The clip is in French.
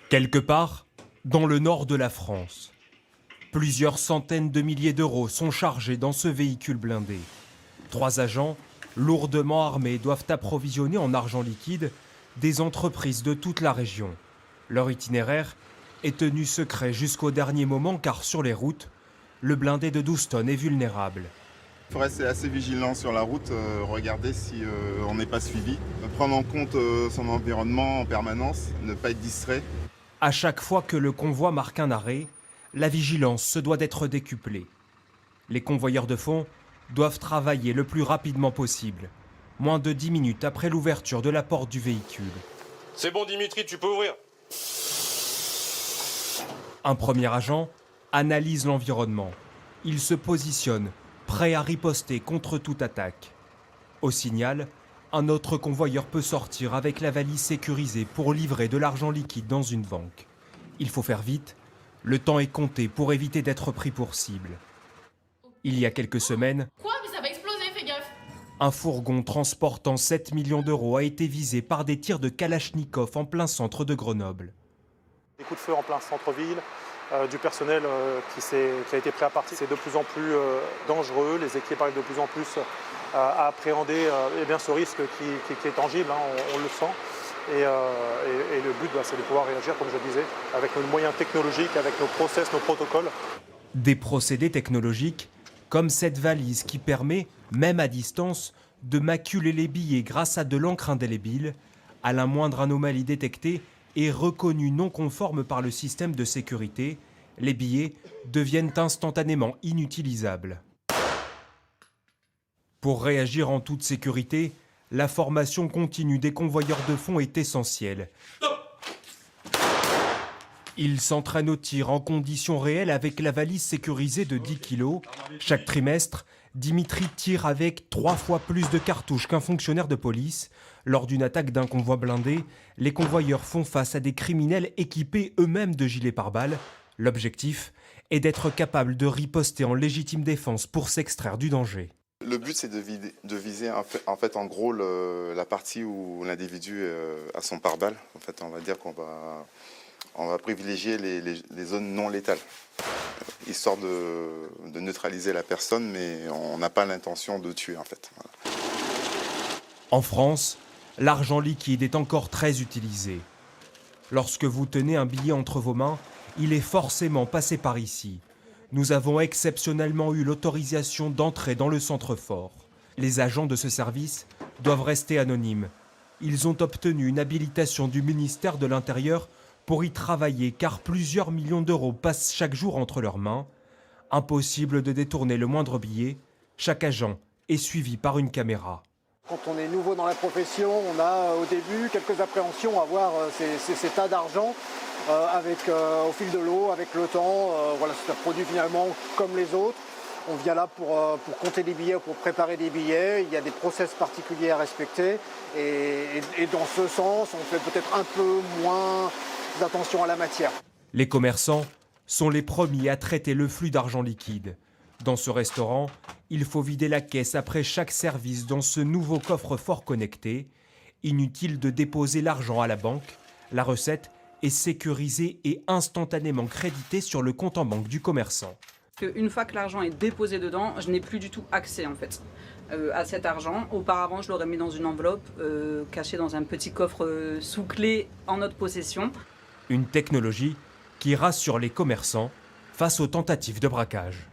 Quelque part, dans le nord de la France, plusieurs centaines de milliers d'euros sont chargés dans ce véhicule blindé. 3 agents, lourdement armés, doivent approvisionner en argent liquide des entreprises de toute la région. Leur itinéraire est tenu secret jusqu'au dernier moment car sur les routes, le blindé de 12 tonnes est vulnérable. Il faut rester assez vigilant sur la route, regarder si on n'est pas suivi, prendre en compte son environnement en permanence, ne pas être distrait. À chaque fois que le convoi marque un arrêt, la vigilance se doit d'être décuplée. Les convoyeurs de fonds doivent travailler le plus rapidement possible, moins de 10 minutes après l'ouverture de la porte du véhicule. C'est bon Dimitri, tu peux ouvrir. Un premier agent analyse l'environnement. Il se positionne, prêt à riposter contre toute attaque. Au signal, un autre convoyeur peut sortir avec la valise sécurisée pour livrer de l'argent liquide dans une banque. Il faut faire vite, le temps est compté pour éviter d'être pris pour cible. Il y a quelques semaines, Quoi? Mais ça va exploser, fais gaffe! un fourgon transportant 7 millions d'euros a été visé par des tirs de Kalachnikov en plein centre de Grenoble. Des coups de feu en plein centre-ville, du personnel qui a été pris à partie. C'est de plus en plus dangereux, les équipes arrivent de plus en plus à appréhender ce risque qui est tangible, hein, on le sent. Et le but, c'est de pouvoir réagir, comme je disais, avec nos moyens technologiques, avec nos process, nos protocoles. Des procédés technologiques comme cette valise qui permet, même à distance, de maculer les billets grâce à de l'encre indélébile. À la moindre anomalie détectée et reconnue non conforme par le système de sécurité, les billets deviennent instantanément inutilisables. Pour réagir en toute sécurité, la formation continue des convoyeurs de fonds est essentielle. Ils s'entraînent au tir en conditions réelles avec la valise sécurisée de 10 kg. Chaque trimestre, Dimitri tire avec 3 fois plus de cartouches qu'un fonctionnaire de police. Lors d'une attaque d'un convoi blindé, les convoyeurs font face à des criminels équipés eux-mêmes de gilets pare-balles. L'objectif est d'être capable de riposter en légitime défense pour s'extraire du danger. Le but, c'est de viser en gros la partie où l'individu a son pare-balles. En fait, on va dire qu'on va privilégier les zones non létales, histoire de neutraliser la personne, mais on n'a pas l'intention de tuer en fait. Voilà. En France, l'argent liquide est encore très utilisé. Lorsque vous tenez un billet entre vos mains, il est forcément passé par ici. Nous avons exceptionnellement eu l'autorisation d'entrer dans le centre fort. Les agents de ce service doivent rester anonymes. Ils ont obtenu une habilitation du ministère de l'Intérieur pour y travailler car plusieurs millions d'euros passent chaque jour entre leurs mains. Impossible de détourner le moindre billet. Chaque agent est suivi par une caméra. Quand on est nouveau dans la profession, on a au début quelques appréhensions à voir ces tas d'argent au fil de l'eau, avec le temps. C'est un produit finalement comme les autres. On vient là pour compter des billets, pour préparer des billets. Il y a des process particuliers à respecter. Et dans ce sens, on fait peut-être un peu moins d'attention à la matière. Les commerçants sont les premiers à traiter le flux d'argent liquide. Dans ce restaurant, il faut vider la caisse après chaque service dans ce nouveau coffre-fort connecté. Inutile de déposer l'argent à la banque. La recette est sécurisée et instantanément créditée sur le compte en banque du commerçant. Une fois que l'argent est déposé dedans, je n'ai plus du tout accès en fait à cet argent. Auparavant, je l'aurais mis dans une enveloppe cachée dans un petit coffre sous clé en notre possession. Une technologie qui rassure les commerçants face aux tentatives de braquage.